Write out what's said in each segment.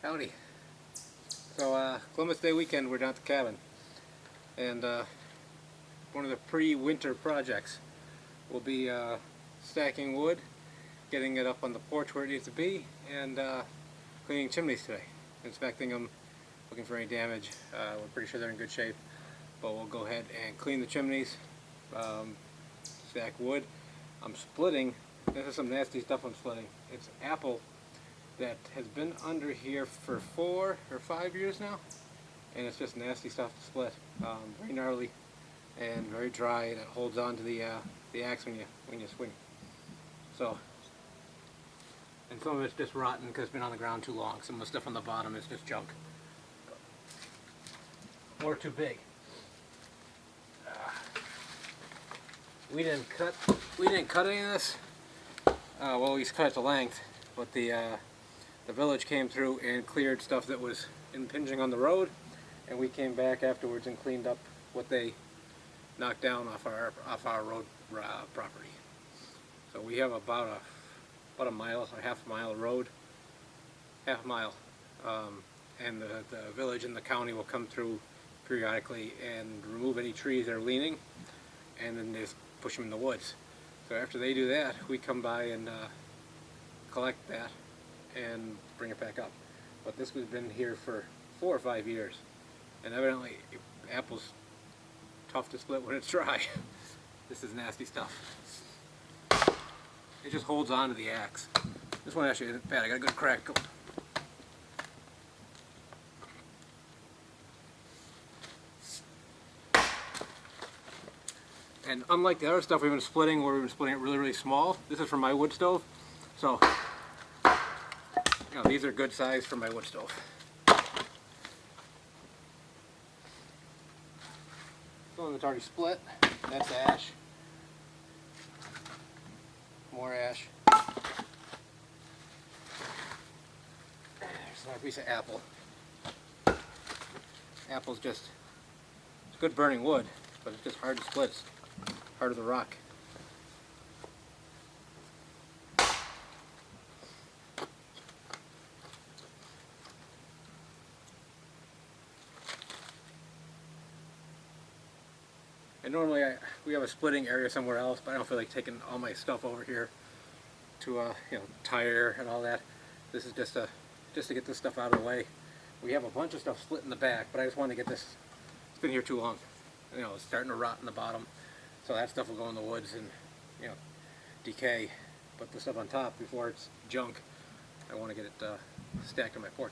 Howdy. So Columbus Day weekend we're down at the cabin, and one of the pre-winter projects will be stacking wood, getting it up on the porch where it needs to be, and cleaning chimneys today, inspecting them, looking for any damage. We're pretty sure they're in good shape, but we'll go ahead and clean the chimneys, stack wood. I'm splitting. This is some nasty stuff I'm splitting. It's apple that has been under here for 4 or 5 years now, and it's just nasty stuff to split. Very gnarly and very dry, and it holds on to the axe when you swing. So, and some of it's just rotten because it's been on the ground too long. Some of the stuff on the bottom is just junk or too big. We didn't cut any of this. Well, we cut it to length, but the village came through and cleared stuff that was impinging on the road, and we came back afterwards and cleaned up what they knocked down off our road property. So we have about a mile, a half mile of road, half a mile, and the village and the county will come through periodically and remove any trees that are leaning, and then just push them in the woods. So after they do that, we come by and collect that and bring it back up. But this has been here for 4 or 5 years, and evidently apple's tough to split when it's dry. This is nasty stuff. It just holds on to the axe. This one actually isn't bad. I got a good crack going. And unlike the other stuff we've been splitting, where we've been splitting it really, really small, this is from my wood stove. So, these are good size for my wood stove. The one that's already split, that's ash. More ash. There's another piece of apple. Apple's just, it's good burning wood, but it's just hard to split. It's hard as a rock. And normally we have a splitting area somewhere else, but I don't feel like taking all my stuff over here to tire and all that. This is just to get this stuff out of the way. We have a bunch of stuff split in the back, but I just wanted to get this. It's been here too long. It's starting to rot in the bottom, so that stuff will go in the woods and decay. But the stuff on top, before it's junk, I want to get it stacked on my porch.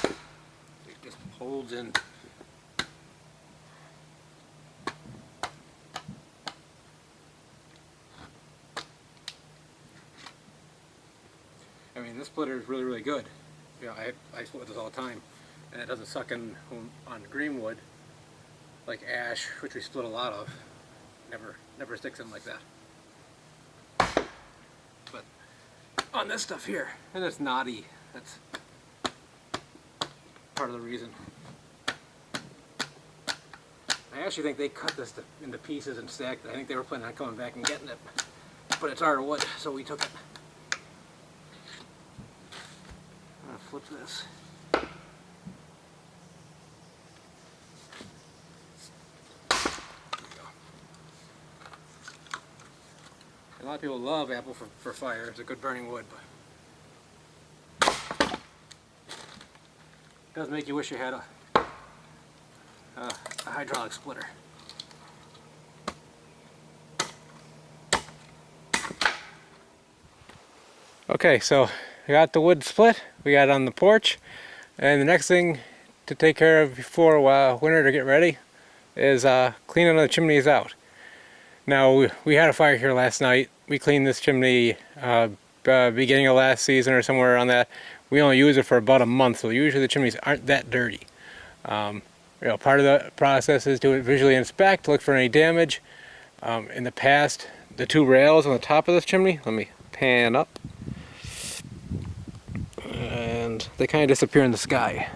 It just holds in. I mean, this splitter is really, really good. I split with this all the time, and it doesn't suck in on green wood like ash, which we split a lot of. Never sticks in like that. But on this stuff here, and it's knotty. That's part of the reason. I actually think they cut this into pieces and stacked it. I think they were planning on coming back and getting it, but it's our wood, so we took it. Flip this. There we go. A lot of people love apple for fire. It's a good burning wood, but it does make you wish you had a hydraulic splitter. Okay, so we got the wood split, we got it on the porch, and the next thing to take care of before winter to get ready is cleaning the chimneys out. Now, we had a fire here last night. We cleaned this chimney beginning of last season or somewhere around that. We only use it for about a month, so usually the chimneys aren't that dirty. Part of the process is to visually inspect, look for any damage. In the past, the 2 rails on the top of this chimney, let me pan up, and they kind of disappear in the sky.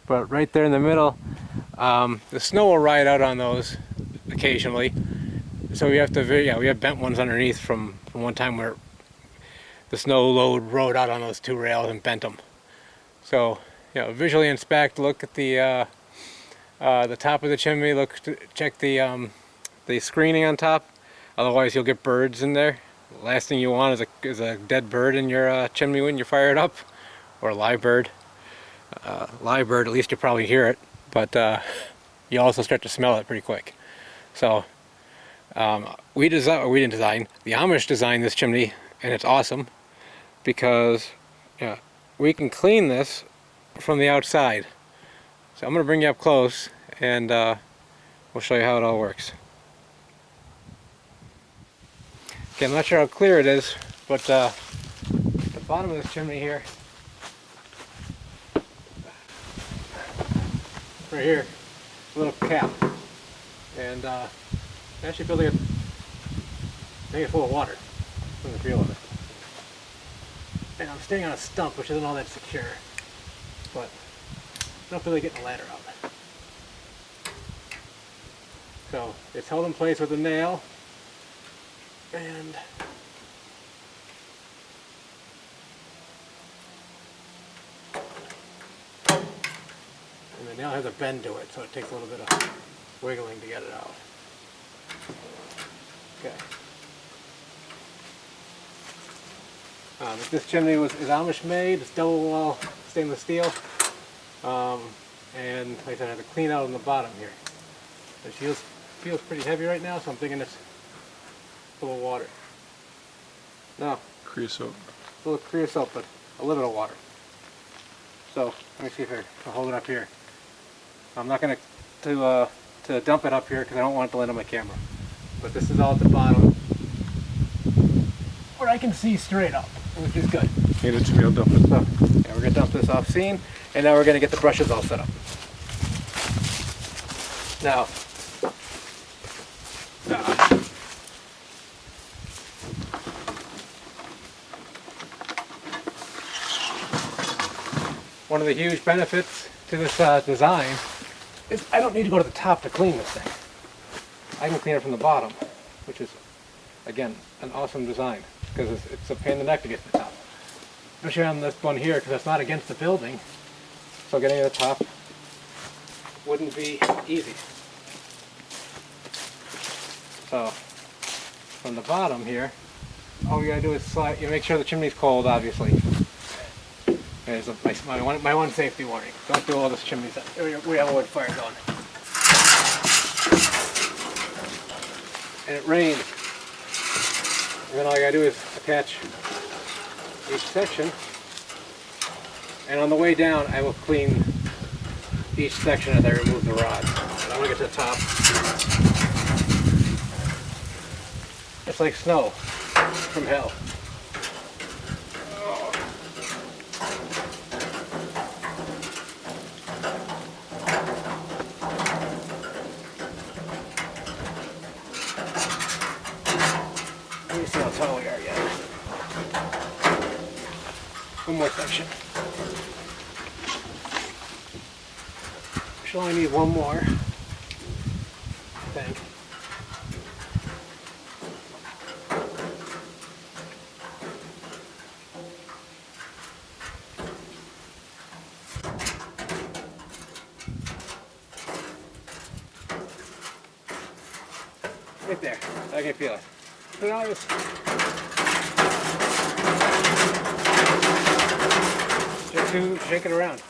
But right there in the middle, the snow will ride out on those occasionally. So we have to, we have bent ones underneath from one time where the snow load rode out on those two rails and bent them. So, visually inspect, look at the top of the chimney, check the screening on top. Otherwise, you'll get birds in there. The last thing you want is a dead bird in your chimney when you fire it up, or a live bird. Live bird, at least you probably hear it, but you also start to smell it pretty quick. So we didn't design. The Amish designed this chimney, and it's awesome because we can clean this from the outside. So I'm going to bring you up close, and we'll show you how it all works. Okay, I'm not sure how clear it is, but the bottom of this chimney here, right here, a little cap, and actually feels like I think it's full of water from the feel of it. And I'm standing on a stump, which isn't all that secure, but I don't feel like getting a ladder out. So it's held in place with a nail, and the nail has a bend to it, so it takes a little bit of wiggling to get it out. Okay. This chimney is Amish made. It's double wall stainless steel, and like I said, I have to clean out on the bottom here. It feels pretty heavy right now, so I'm thinking it's full of water. No. Creosote. A little creosote, but a little bit of water. So let me see if I can hold it up here. I'm not going to dump it up here because I don't want it to land on my camera. But this is all at the bottom, where I can see straight up, which is good. Hand it to me, I'll dump it. So yeah, we're going to dump this off scene, and now we're going to get the brushes all set up. Now, one of the huge benefits to this design is I don't need to go to the top to clean this thing. I can clean it from the bottom, which is, again, an awesome design, because it's a pain in the neck to get to the top. Especially on this one here, because it's not against the building, so getting to the top wouldn't be easy. So, from the bottom here, all you gotta do is slide, you make sure the chimney's cold, obviously. There's my one safety warning. Don't do all this chimneys up. We have a wood fire going. And it rains. And then all I gotta do is attach each section. And on the way down, I will clean each section as I remove the rods. And I'm gonna get to the top. It's like snow from hell. Let me see how tall we are yet. One more section. Should only need one more, I think. Right there. I can feel it. Put it on this. Just shake it around.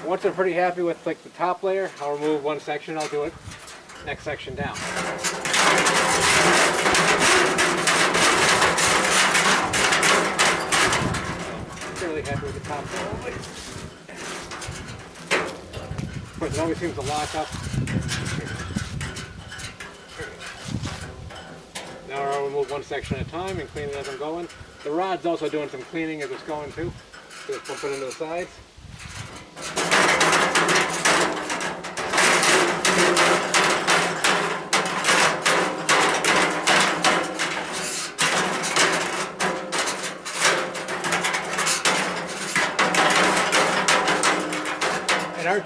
Once I'm pretty happy with like the top layer, I'll remove one section. I'll do it next section down. Fairly happy with the top layer. Of course, it always seems to lock up. Now I'll remove one section at a time and clean it as I'm going. The rod's also doing some cleaning as it's going too. Just pump it into the sides.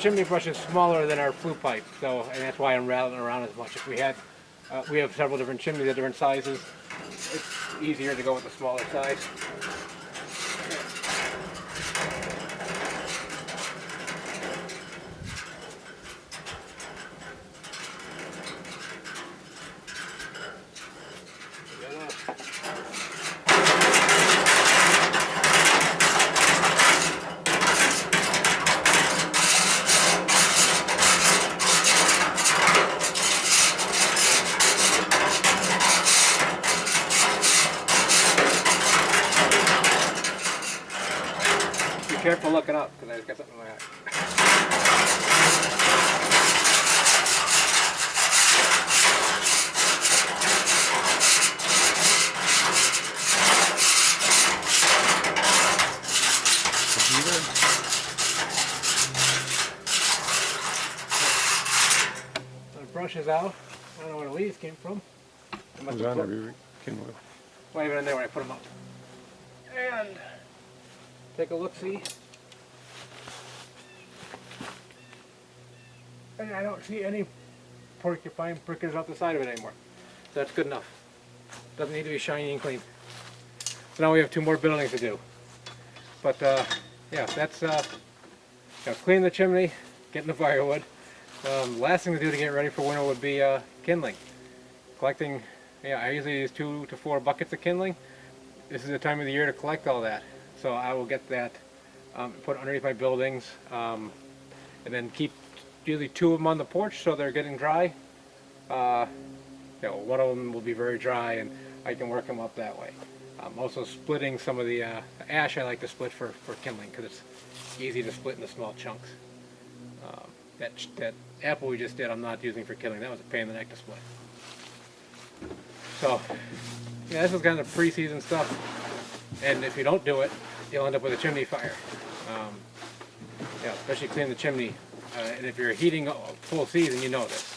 chimney brush is smaller than our flue pipe, so and that's why I'm rattling around as much. If we had, we have several different chimneys of different sizes. It's easier to go with the smaller size. Be careful looking up, because I just got something in my eye. The brush is out. I don't know where the leaves came from. It was on there to begin with. Might have been in there when I put them up. And take a look-see. And I don't see any porcupine prickers off the side of it anymore. So that's good enough. Doesn't need to be shiny and clean. So now we have 2 more buildings to do. But yeah, that's clean the chimney, getting the firewood. Last thing to do to get ready for winter would be kindling. Collecting, yeah, I usually use 2 to 4 buckets of kindling. This is the time of the year to collect all that. So I will get that put underneath my buildings, and then keep usually 2 of them on the porch so they're getting dry. One of them will be very dry, and I can work them up that way. I'm also splitting some of the ash. I like to split for kindling because it's easy to split into small chunks. That apple we just did, I'm not using for kindling. That was a pain in the neck to split. So yeah, this is kind of pre-season stuff, and if you don't do it, you'll end up with a chimney fire. Especially clean the chimney, and if you're heating full season, you know this.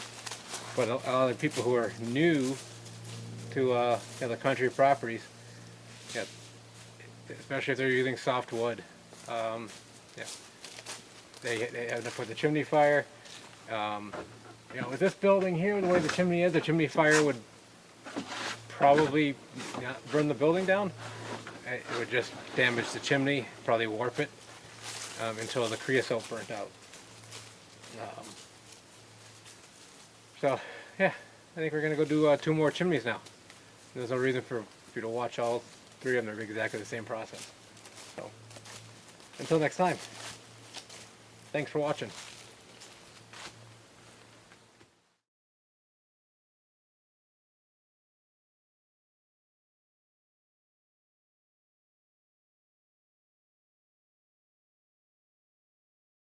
But a lot of people who are new to the country properties, especially if they're using softwood, they end up with a chimney fire. With this building here, the way the chimney is, the chimney fire would probably not burn the building down. It would just damage the chimney, probably warp it until the creosote burnt out. So yeah, I think we're gonna go do 2 more chimneys now. There's no reason for you to watch all 3 of them. They're exactly the same process. So until next time, thanks for watching.